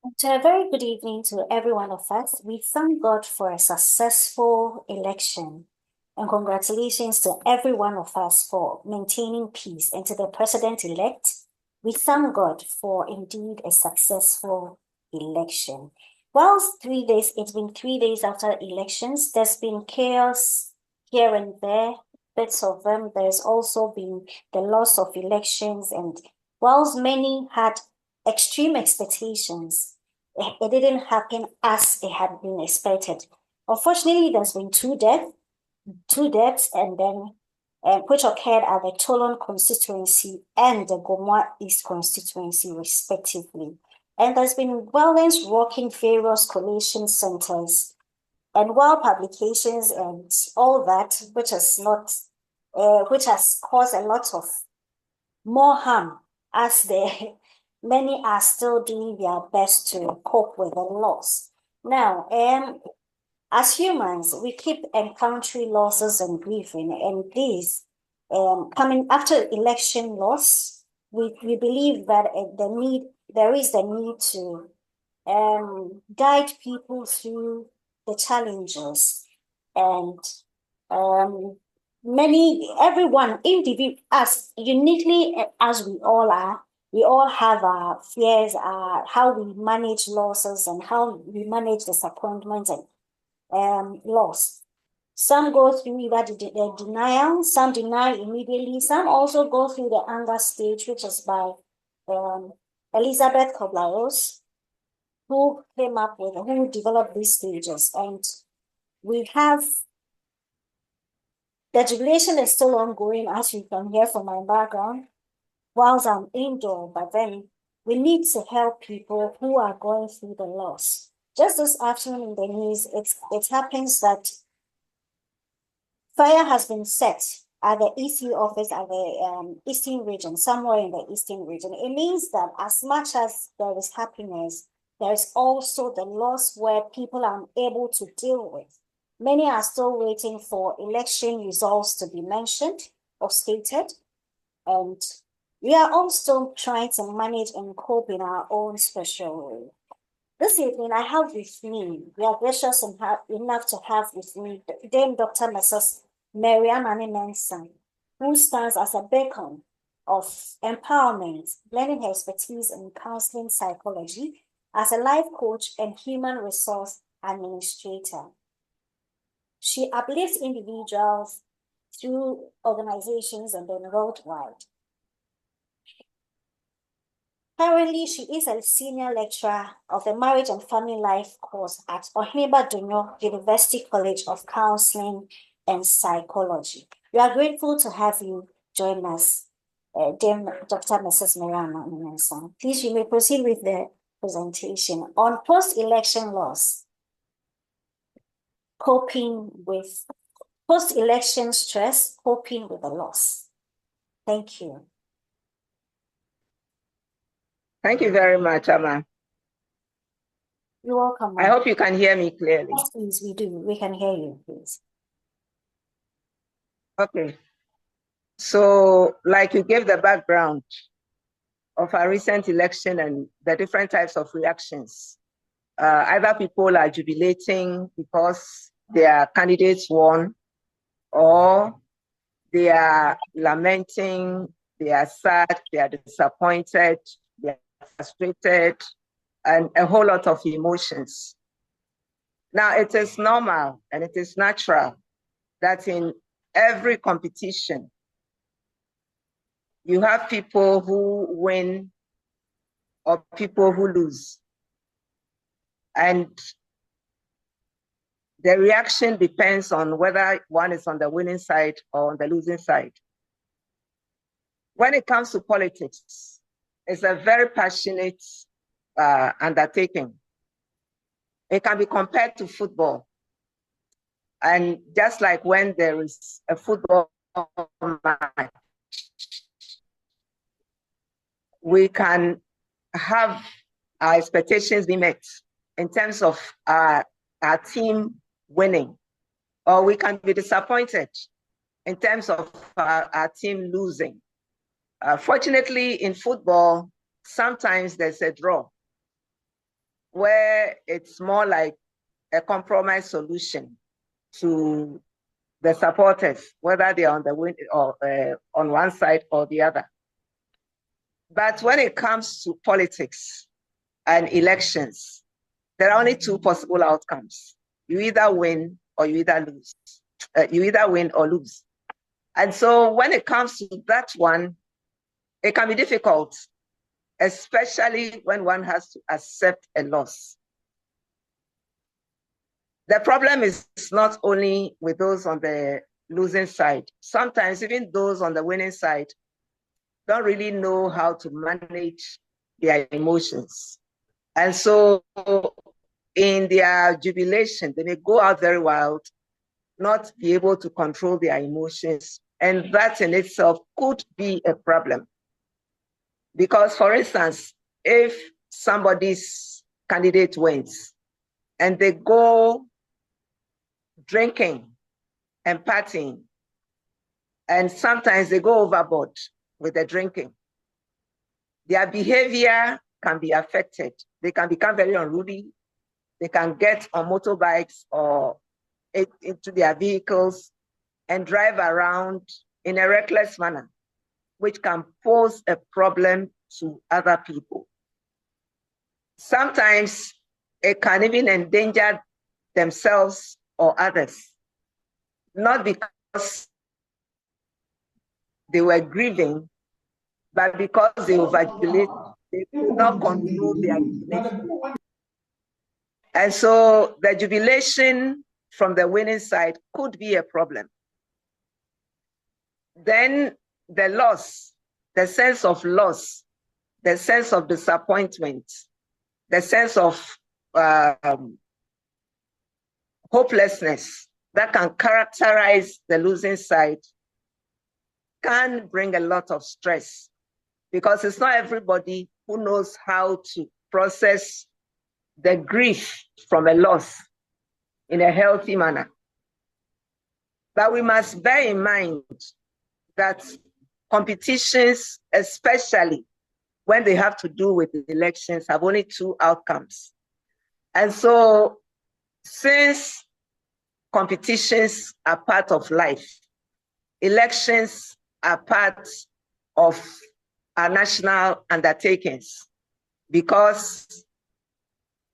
So a very good evening to every one of us. We thank God for a successful election. And congratulations to every one of us for maintaining peace. And to the president-elect, we thank God for indeed a successful election. Whilst 3 days, it's been 3 days after elections, there's been chaos here and there, bits of them. There's also been the loss of elections. And whilst many had extreme expectations, it didn't happen as it had been expected. Unfortunately, there's been two deaths, and then which occurred at the Toulon constituency and the Gomwa East constituency, respectively. And there's been violence rocking various collation centers, and while publications and all that, which has caused a lot of more harm as many are still doing their best to cope with the loss. Now, as humans, we keep encountering losses and grieving, and these coming after election loss, we believe that there is the need to guide people through the challenges and um, everyone, individual, as uniquely as we all are, we all have our fears, how we manage losses and how we manage disappointment and loss. Some go through either the denial, some deny immediately, some also go through the anger stage, which is by um, Elizabeth Kubler-Ross, who developed these stages. And we have the jubilation is still ongoing, as you can hear from my background, whilst I'm indoor, but then we need to help people who are going through the loss. Just this afternoon in the news, it happens that fire has been set at the EC office at the Eastern region, somewhere in the Eastern region. It means that as much as there is happiness, there is also the loss where people are unable to deal with. Many are still waiting for election results to be mentioned or stated, and we are all still trying to manage and cope in our own special way. This evening, I have with me, we are gracious and enough to have with me Dame Dr. Mrs. Mary Anane-Mensah, who stands as a beacon of empowerment, lending her expertise in counseling psychology as a life coach and human resource administrator. She uplifts individuals through organizations and then worldwide. Currently, she is a senior lecturer of the Marriage and Family Life course at Ohiniba Dunyo University College of Counseling and Psychology. We are grateful to have you join us, Dame Dr. Mrs. Mary Anane-Mensah. Please, you may proceed with the presentation on post-election loss, coping with post-election stress, coping with the loss. Thank you. Thank you very much, Amma. You're welcome. I hope you can hear me clearly. Yes, please, we do. We can hear you, please. Okay. So, like you gave the background of our recent election and the different types of reactions. Either people are jubilating because their candidates won, or they are lamenting, they are sad, they are disappointed, they are frustrated, and a whole lot of emotions. Now, it is normal and it is natural that in every competition, you have people who win or people who lose. And the reaction depends on whether one is on the winning side or on the losing side. When it comes to politics, it's a very passionate undertaking. It can be compared to football. And just like when there is a football match, we can have our expectations be met in terms of our team winning, or we can be disappointed in terms of our team losing. Fortunately, in football, sometimes there's a draw. where it's more like a compromise solution to the supporters, whether they're on the win or on one side or the other. But when it comes to politics and elections, there are only two possible outcomes. You either win or you either lose. You either win or lose. And so when it comes to that one, it can be difficult, especially when one has to accept a loss. The problem is not only with those on the losing side. Sometimes even those on the winning side don't really know how to manage their emotions. And so in their jubilation, they may go out very wild, not be able to control their emotions. And that in itself could be a problem. Because, for instance, if somebody's candidate wins and they go drinking and partying, and sometimes they go overboard with the drinking, their behavior can be affected. They can become very unruly. They can get on motorbikes or into their vehicles and drive around in a reckless manner, which can pose a problem to other people. Sometimes it can even endanger themselves or others, not because they were grieving, but because they overjubilate, they could not control their jubilation. And so the jubilation from the winning side could be a problem. Then the loss, the sense of loss, the sense of disappointment, the sense of hopelessness that can characterize the losing side can bring a lot of stress, because it's not everybody who knows how to process the grief from a loss in a healthy manner. But we must bear in mind that competitions, especially when they have to do with the elections, have only two outcomes. And so since competitions are part of life, elections are part of our national undertakings, because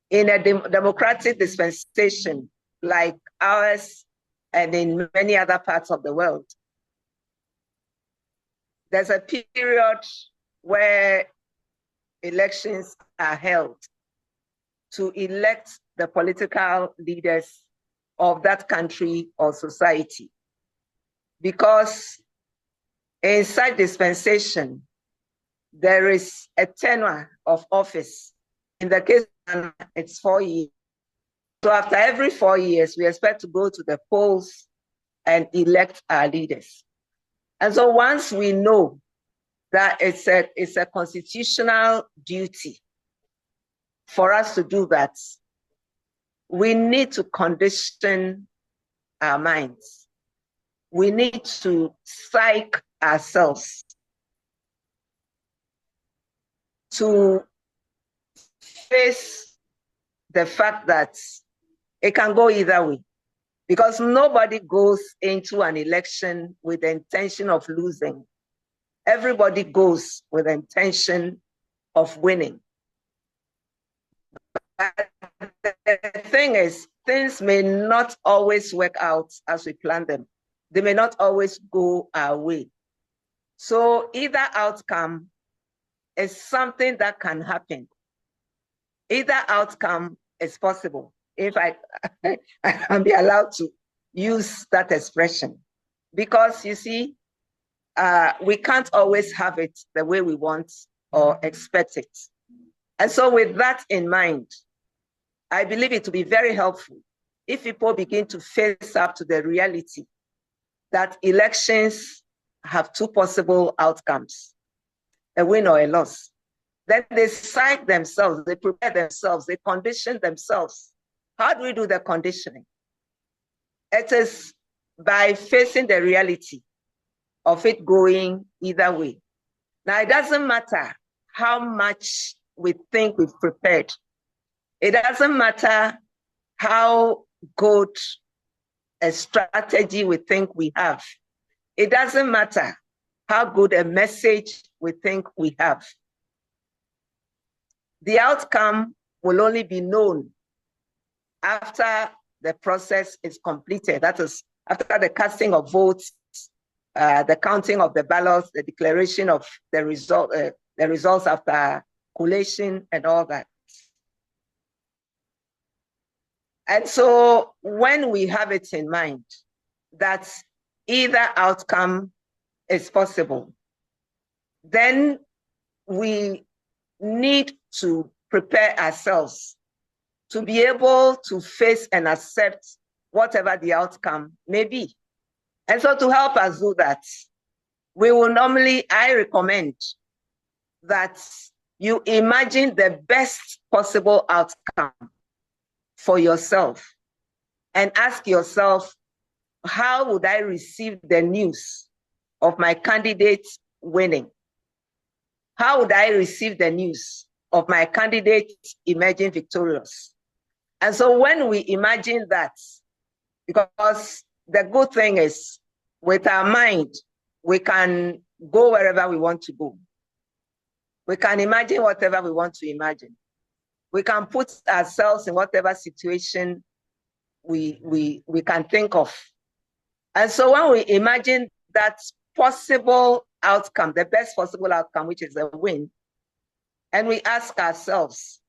in a democratic dispensation like ours and in many other parts of the world, there's a period where elections are held to elect the political leaders of that country or society. Because in such dispensation, there is a tenure of office. In the case, it's 4 years. So after every 4 years, we expect to go to the polls and elect our leaders. And so once we know that it's a constitutional duty for us to do that, we need to condition our minds. We need to psych ourselves to face the fact that it can go either way, because nobody goes into an election with the intention of losing. Everybody goes with the intention of winning. But the thing is, things may not always work out as we plan them. They may not always go our way. So either outcome is something that can happen. Either outcome is possible, if I can be allowed to use that expression. Because you see, we can't always have it the way we want or expect it. And so with that in mind, I believe it to be very helpful if people begin to face up to the reality that elections have two possible outcomes, a win or a loss. Then they psych themselves, they prepare themselves, they condition themselves. How do we do the conditioning? It is by facing the reality of it going either way. Now, it doesn't matter how much we think we've prepared. It doesn't matter how good a strategy we think we have. It doesn't matter how good a message we think we have. The outcome will only be known after the process is completed. That is, after the casting of votes, the counting of the ballots, the declaration of the results after collation and all that. And so when we have it in mind that either outcome is possible, then we need to prepare ourselves to be able to face and accept whatever the outcome may be. And so to help us do that, I recommend that you imagine the best possible outcome for yourself and ask yourself, how would I receive the news of my candidate winning? How would I receive the news of my candidate emerging victorious? And so when we imagine that, because the good thing is, with our mind, we can go wherever we want to go. We can imagine whatever we want to imagine. We can put ourselves in whatever situation we can think of. And so when we imagine that possible outcome, the best possible outcome, which is a win, and we ask ourselves,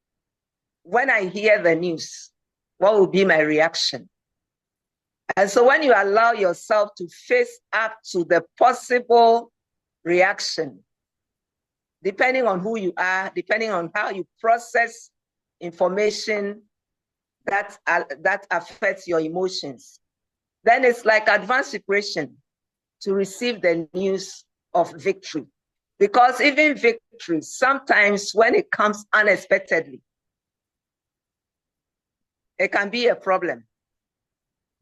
when I hear the news, what will be my reaction? And so when you allow yourself to face up to the possible reaction, depending on who you are, depending on how you process information that affects your emotions, then it's like advanced preparation to receive the news of victory. Because even victory, sometimes when it comes unexpectedly, it can be a problem.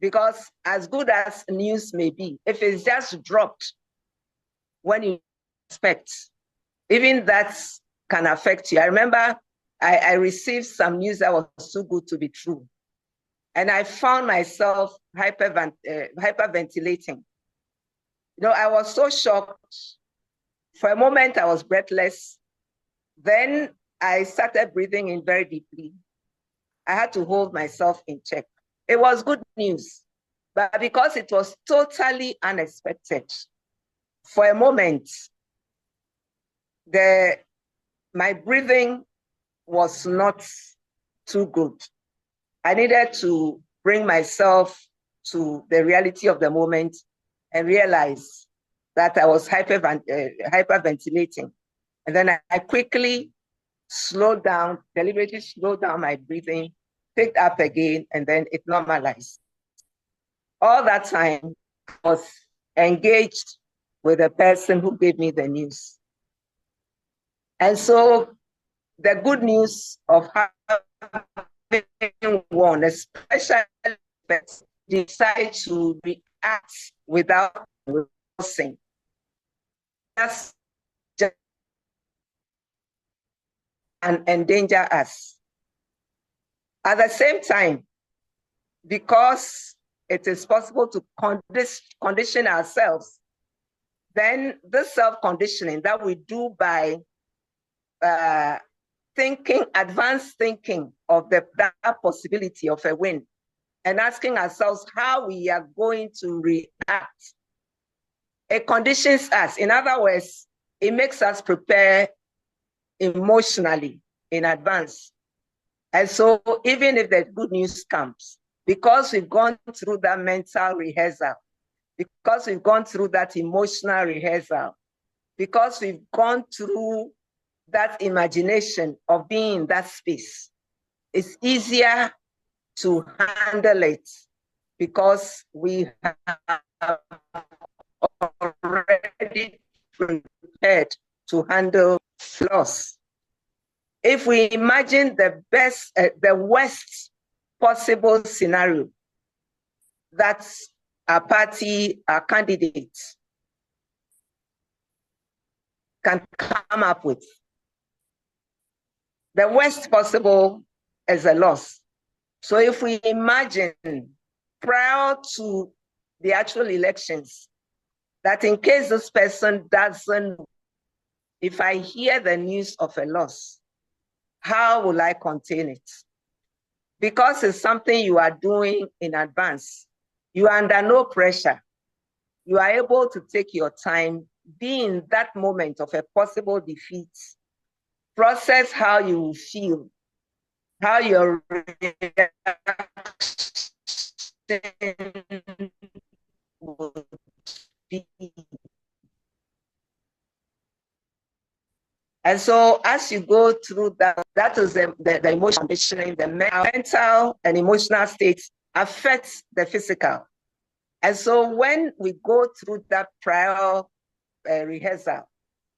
Because as good as news may be, if it's just dropped when you expect, even that can affect you. I remember I received some news that was too good to be true. And I found myself hyperventilating. You know, I was so shocked. For a moment, I was breathless. Then I started breathing in very deeply. I had to hold myself in check. It was good news, but because it was totally unexpected, for a moment, my breathing was not too good. I needed to bring myself to the reality of the moment and realize that I was hyperventilating. And then I quickly slowed down, deliberately slowed down my breathing, picked up again, and then it normalized. All that time, I was engaged with the person who gave me the news. And so the good news of having won, especially decide to react without rehearsing. That's just and endanger us. At the same time, because it is possible to condition ourselves, then this self-conditioning that we do by advanced thinking of that possibility of a win, and asking ourselves how we are going to react, it conditions us. In other words, it makes us prepare emotionally in advance. And so even if the good news comes, because we've gone through that mental rehearsal, because we've gone through that emotional rehearsal, because we've gone through that imagination of being in that space, it's easier to handle it because we have already prepared to handle loss. If we imagine the worst possible scenario that our party, our candidates can come up with, the worst possible as a loss. So if we imagine prior to the actual elections, that in case this person doesn't, if I hear the news of a loss, how will I contain it? Because it's something you are doing in advance. You are under no pressure. You are able to take your time, be in that moment of a possible defeat, process how you will feel, how your reaction would be. And so as you go through that, that is the emotional conditioning, the mental and emotional states affects the physical. And so when we go through that prior rehearsal,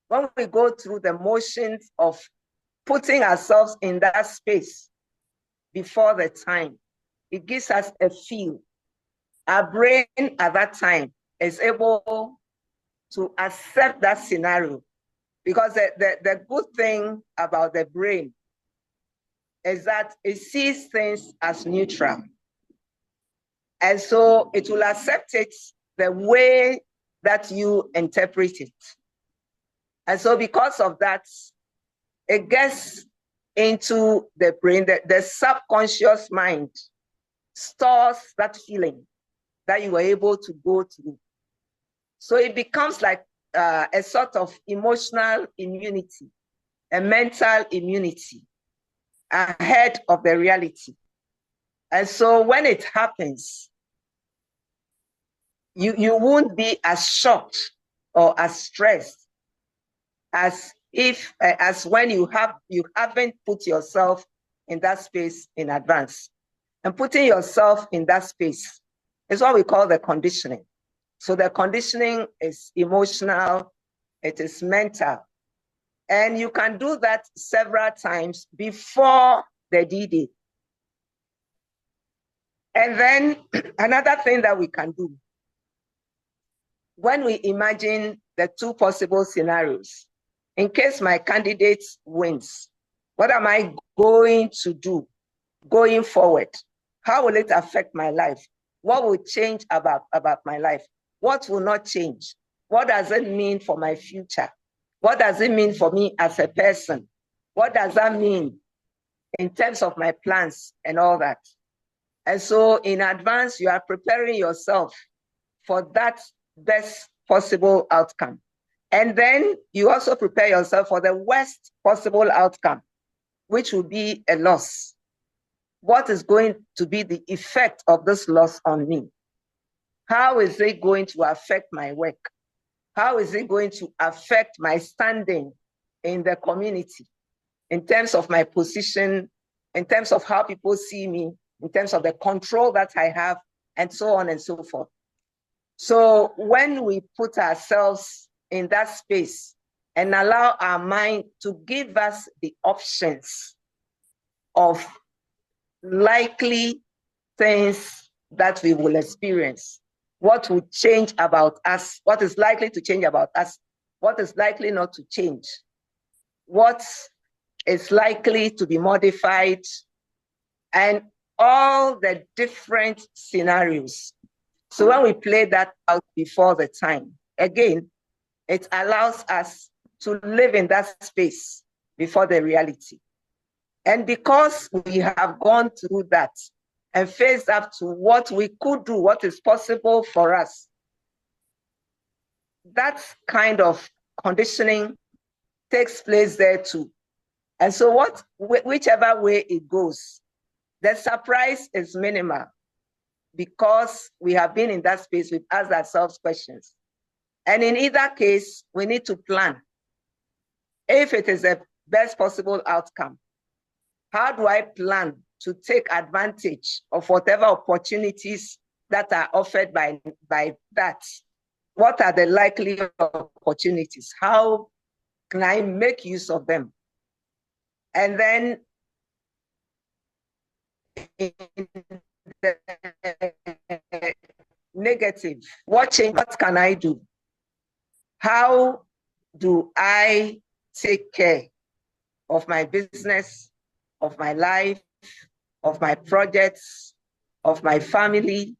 when we go through the motions of putting ourselves in that space before the time, it gives us a feel. Our brain at that time is able to accept that scenario. Because the good thing about the brain is that it sees things as neutral. And so it will accept it the way that you interpret it. And so because of that, it gets into the brain, the subconscious mind stores that feeling that you were able to go through. So it becomes like a sort of emotional immunity, a mental immunity ahead of the reality. And so when it happens, you won't be as shocked or as stressed as when you haven't put yourself in that space in advance. And putting yourself in that space is what we call the conditioning. So the conditioning is emotional, it is mental. And you can do that several times before the D-Day. And then another thing that we can do, when we imagine the two possible scenarios, in case my candidate wins, what am I going to do going forward? How will it affect my life? What will change about my life? What will not change? What does it mean for my future? What does it mean for me as a person? What does that mean in terms of my plans and all that? And so in advance, you are preparing yourself for that best possible outcome. And then you also prepare yourself for the worst possible outcome, which will be a loss. What is going to be the effect of this loss on me? How is it going to affect my work? How is it going to affect my standing in the community in terms of my position, in terms of how people see me, in terms of the control that I have, and so on and so forth. So when we put ourselves in that space and allow our mind to give us the options of likely things that we will experience, what will change about us, what is likely to change about us, what is likely not to change, what is likely to be modified, and all the different scenarios. So when we play that out before the time, again, it allows us to live in that space before the reality. And because we have gone through that and faced up to what we could do, what is possible for us, that kind of conditioning takes place there too. And so whichever way it goes, the surprise is minimal because we have been in that space, we've asked ourselves questions. And in either case, we need to plan. If it is the best possible outcome, how do I plan to take advantage of whatever opportunities that are offered by that? What are the likely opportunities? How can I make use of them? And then in the negative, what can I do? How do I take care of my business, of my life, of my projects, of my family,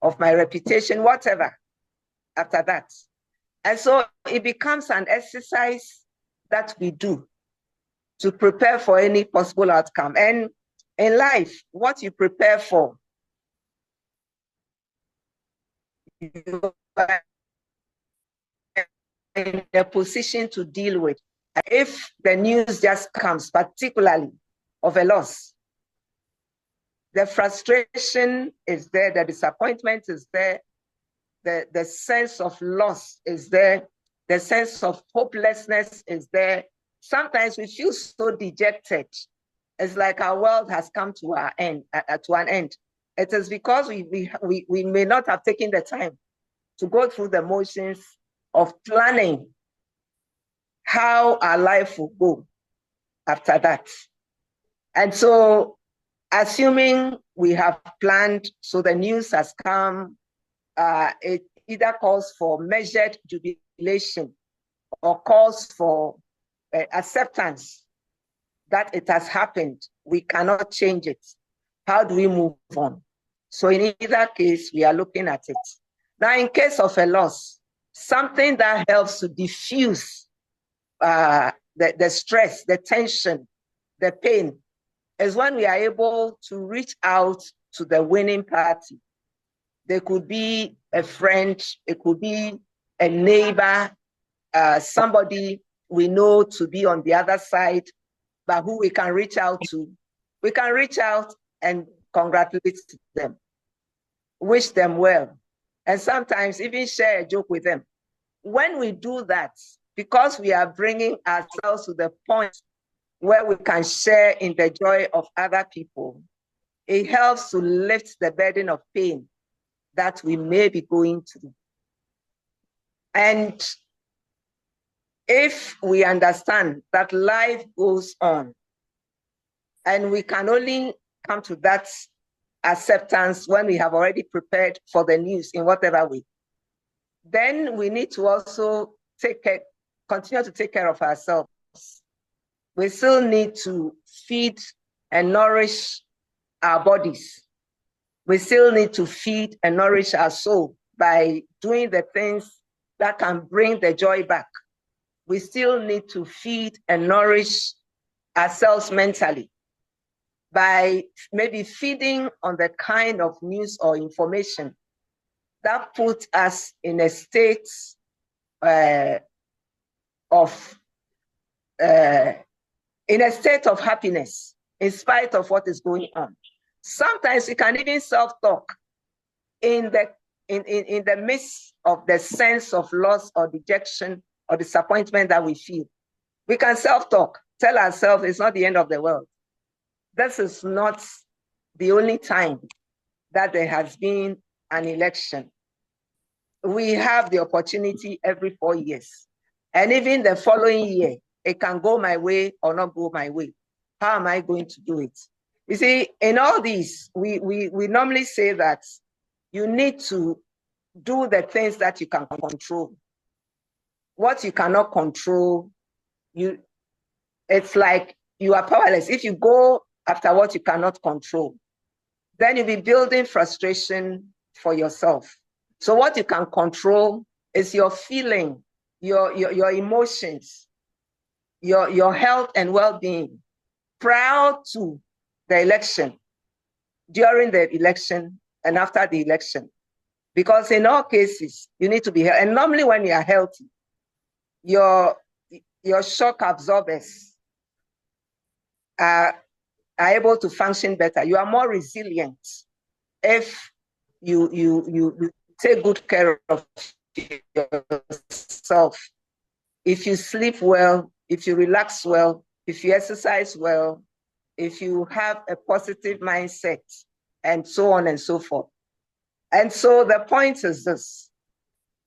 of my reputation, whatever, after that. And so it becomes an exercise that we do to prepare for any possible outcome. And in life, what you prepare for, you are in a position to deal with. If the news just comes, particularly of a loss, the frustration is there, the disappointment is there, the sense of loss is there, the sense of hopelessness is there. Sometimes we feel so dejected. It's like our world has come to our end, to an end. It is because we may not have taken the time to go through the motions of planning how our life will go after that. And so, assuming we have planned, so the news has come, it either calls for measured jubilation or calls for acceptance that it has happened. We cannot change it. How do we move on? So in either case, we are looking at it. Now, in case of a loss, something that helps to diffuse the stress, the tension, the pain, is when we are able to reach out to the winning party. They could be a friend, it could be a neighbor, somebody we know to be on the other side, but who we can reach out to. We can reach out and congratulate them, wish them well, and sometimes even share a joke with them. When we do that, because we are bringing ourselves to the point where we can share in the joy of other people, it helps to lift the burden of pain that we may be going through. And if we understand that life goes on, and we can only come to that acceptance when we have already prepared for the news in whatever way, then we need to also continue to take care of ourselves. We still need to feed and nourish our bodies. We still need to feed and nourish our soul by doing the things that can bring the joy back. We still need to feed and nourish ourselves mentally by maybe feeding on the kind of news or information that puts us in a state of happiness in spite of what is going on. Sometimes we can even self-talk in the midst of the sense of loss or dejection or disappointment that we feel. We can self-talk, tell ourselves it's not the end of the world. This is not the only time that there has been an election. We have the opportunity every 4 years. And even the following year, it can go my way or not go my way. How am I going to do it? You see, in all these, we normally say that you need to do the things that you can control. What you cannot control, it's like you are powerless. If you go after what you cannot control, then you'll be building frustration for yourself. So what you can control is your feeling, your emotions, your health and well-being prior to the election, during the election, and after the election. Because in all cases, you need to be healthy. And normally when you are healthy, your shock absorbers are able to function better. You are more resilient if you take good care of yourself. If you sleep well, if you relax well, if you exercise well, if you have a positive mindset, and so on and so forth. And so the point is this: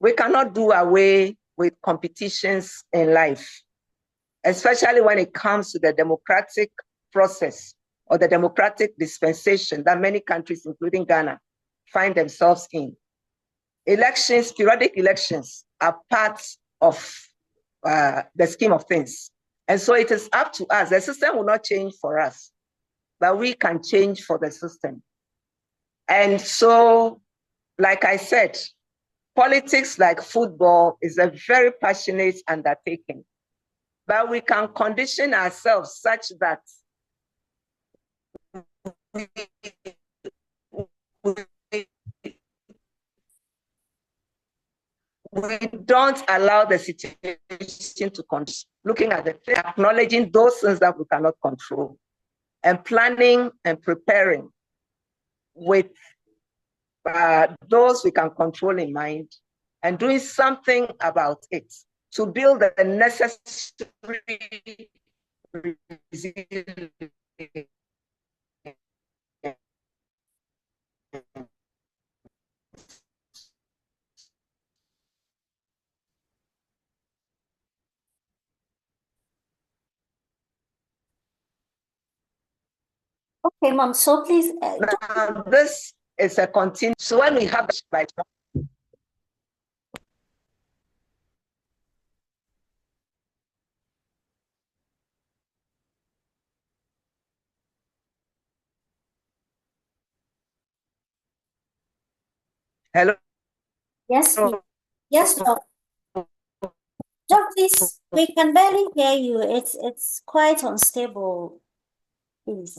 we cannot do away with competitions in life, especially when it comes to the democratic process or the democratic dispensation that many countries, including Ghana, find themselves in. Elections, periodic elections, are part of the scheme of things. And so it is up to us. The system will not change for us. but we can change for the system. And so, like I said, politics, like football, is a very passionate undertaking, but we can condition ourselves such that we don't allow the situation to continue. Looking at the acknowledging those things that we cannot control, and planning and preparing with those we can control in mind, and doing something about it to build the necessary resilience. Okay, Mom. So please, Now, this is a continuum. So when we have like hello. yes, please. Yes, Doc. Doc, please, we can barely hear you. It's quite unstable, please.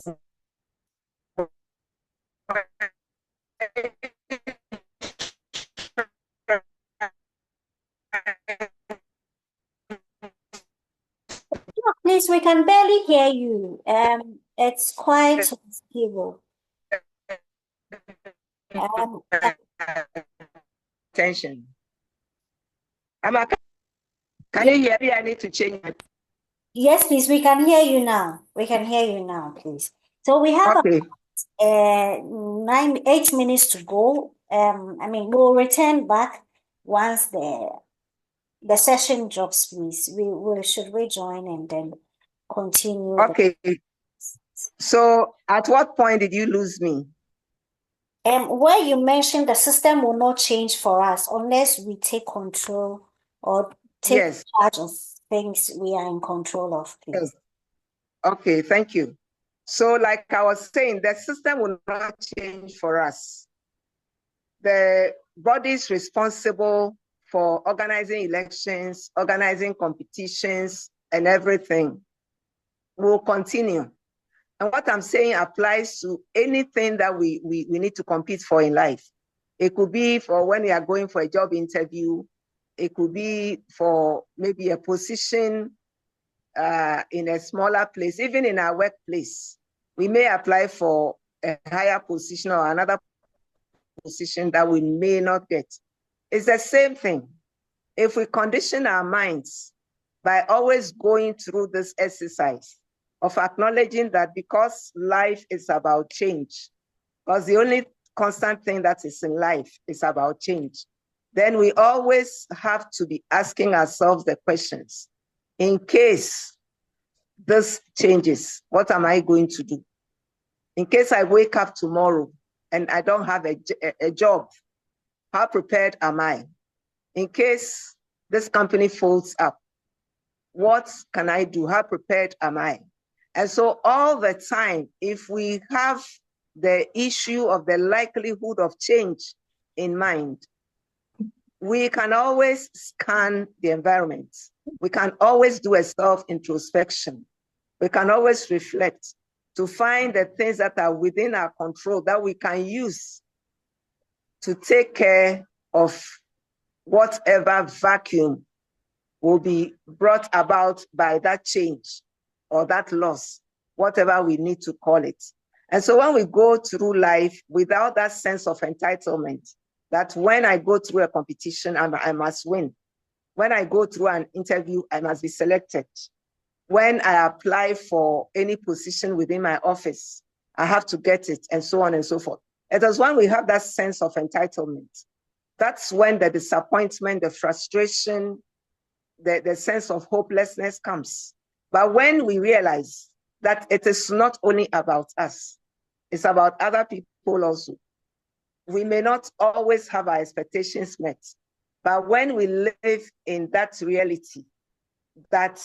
Doc, please, we can barely hear you. It's quite unstable. Um, Attention. Can you hear me? I need to change my. yes, please, we can hear you now. We can hear you now, please. So we have Okay. 8 minutes to go. We'll return back once the session drops, please. We should rejoin and then continue. Okay. So at what point did you lose me? Where you mentioned the system will not change for us unless we take control or take Yes. charge of things we are in control of, please. Okay, thank you. So like I was saying, the system will not change for us. The bodies responsible for organizing elections, organizing competitions, and everything will continue. And what I'm saying applies to anything that we need to compete for in life. It could be for when you are going for a job interview. It could be for maybe a position in a smaller place, even in our workplace. We may apply for a higher position or another position that we may not get. It's the same thing. If we condition our minds by always going through this exercise of acknowledging that because life is about change, because the only constant thing that is in life is about change, then we always have to be asking ourselves the questions. In case this changes, what am I going to do? In case I wake up tomorrow and I don't have a job, how prepared am I? In case this company folds up, what can I do? How prepared am I? And so all the time, if we have the issue of the likelihood of change in mind, we can always scan the environment. We can always do a self-introspection. We can always reflect to find the things that are within our control that we can use to take care of whatever vacuum will be brought about by that change or that loss, whatever we need to call it. And so when we go through life without that sense of entitlement, that when I go through a competition, I must win. When I go through an interview, I must be selected. When I apply for any position within my office, I have to get it, and so on and so forth. It is when we have that sense of entitlement, that's when the disappointment, the frustration, the sense of hopelessness comes. But when we realize that it is not only about us, it's about other people also. We may not always have our expectations met, but when we live in that reality, that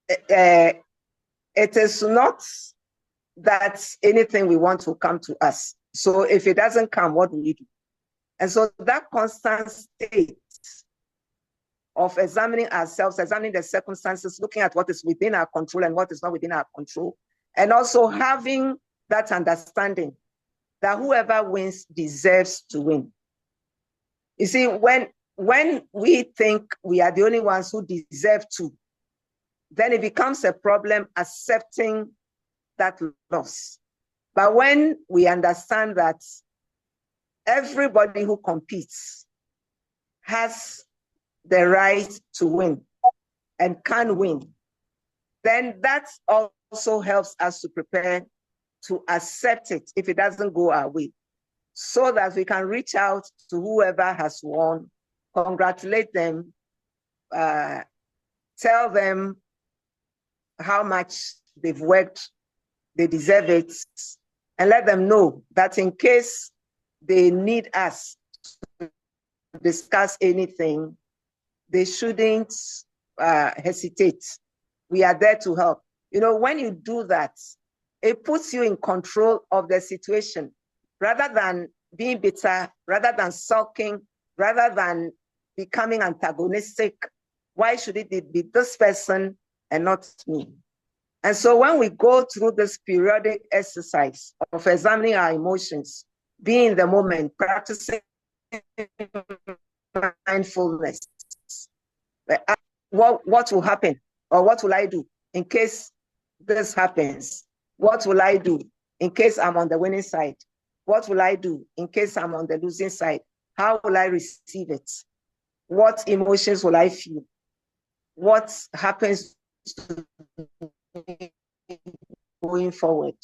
it is not that anything we want will come to us. So if it doesn't come, what do we do? And so that constant state of examining ourselves, examining the circumstances, looking at what is within our control and what is not within our control, and also having that understanding that whoever wins deserves to win. You see, when we think we are the only ones who deserve to, then it becomes a problem accepting that loss. But when we understand that everybody who competes has the right to win and can win, then that also helps us to prepare to accept it if it doesn't go our way, so that we can reach out to whoever has won, congratulate them, tell them how much they've worked, they deserve it, and let them know that in case they need us to discuss anything, they shouldn't hesitate. We are there to help. You know, when you do that, it puts you in control of the situation rather than being bitter, rather than sulking, rather than becoming antagonistic. Why should it be this person and not me? And so when we go through this periodic exercise of examining our emotions, being in the moment, practicing mindfulness, what will happen, or what will I do in case this happens? What will I do in case I'm on the winning side? What will I do in case I'm on the losing side? How will I receive it? What emotions will I feel? What happens to me going forward?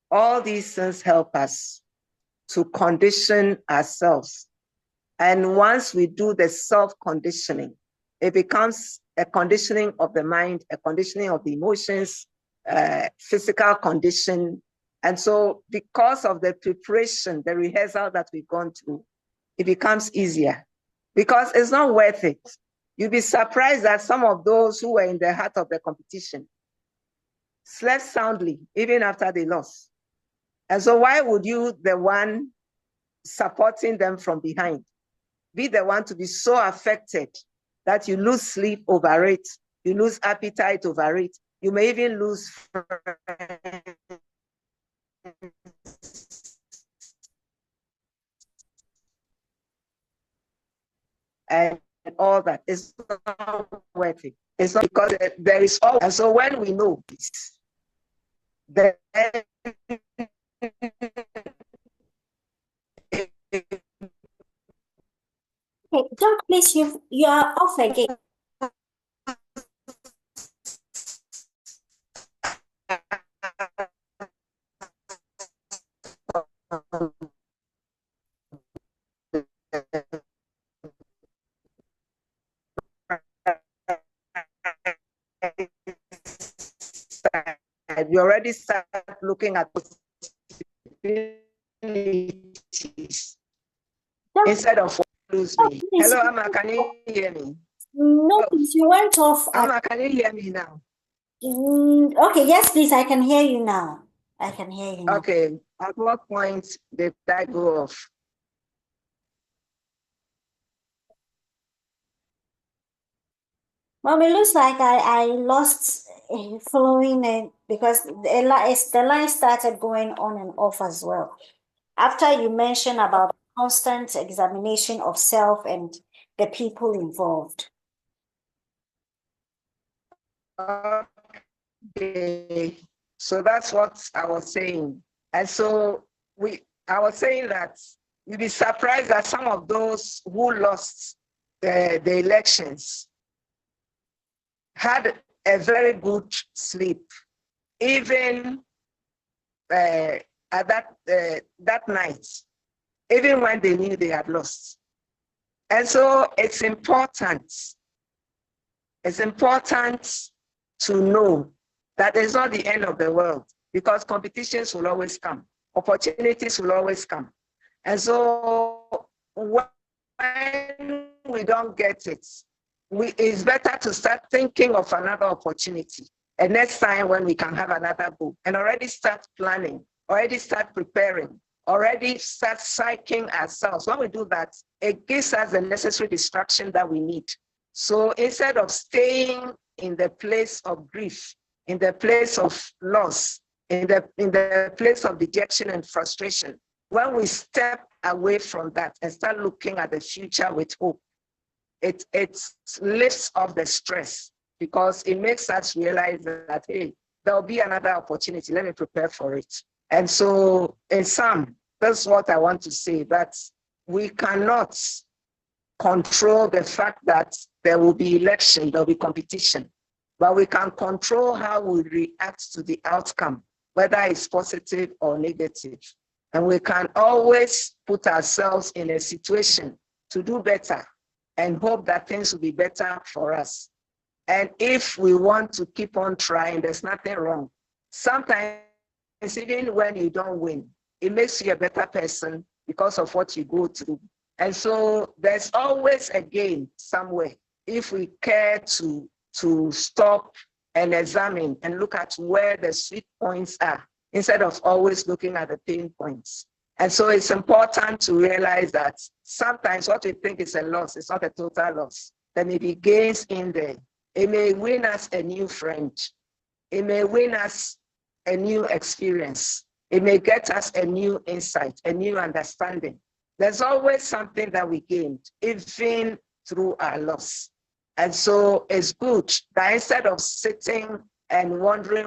All these things help us to condition ourselves. And once we do the self-conditioning, it becomes a conditioning of the mind, a conditioning of the emotions, physical condition. And so because of the preparation, the rehearsal that we've gone through, it becomes easier because it's not worth it. You'll be surprised that some of those who were in the heart of the competition slept soundly even after they lost. And so why would you, the one supporting them from behind, be the one to be so affected that you lose sleep over it, you lose appetite over it, you may even lose friends and all that. It's not worth it. It's not, because there is all. And so when we know this, then Hey, Doc, please, you are off again. you already start looking at possibilities Doc, instead of what lose me. please, Hello, Amma, can you hear me? no, please, you went off at, Amma, can you hear me now? okay, yes, please, I can hear you now. I can hear you now. Okay, at what point did I go off? Well, it looks like I lost following it because the line started going on and off as well. After you mentioned about constant examination of self and the people involved. Okay, so that's what I was saying. And so I was saying that you'd be surprised that some of those who lost the elections had a very good sleep, even at that night, even when they knew they had lost. And so it's important to know that it's not the end of the world, because competitions will always come, opportunities will always come. And so when we don't get it, it's better to start thinking of another opportunity. And next time when we can have another goal, and already start planning, already start preparing, already start psyching ourselves. When we do that, it gives us the necessary distraction that we need. So instead of staying in the place of grief, in the place of loss, in the place of dejection and frustration, when we step away from that and start looking at the future with hope, it lifts off the stress, because it makes us realize that, hey, there'll be another opportunity. Let me prepare for it. And so in sum, that's what I want to say, that we cannot control the fact that there will be election, there'll be competition, but we can control how we react to the outcome, whether it's positive or negative. And we can always put ourselves in a situation to do better and hope that things will be better for us. And if we want to keep on trying, there's nothing wrong. Sometimes, even when you don't win, it makes you a better person because of what you go through. And so there's always a gain somewhere if we care to stop and examine and look at where the sweet points are, instead of always looking at the pain points. And so it's important to realize that sometimes what we think is a loss is not a total loss. There may be gains in there. It may win us a new friend. It may win us a new experience. It may get us a new insight, a new understanding. There's always something that we gained, even through our loss. And so it's good that instead of sitting and wondering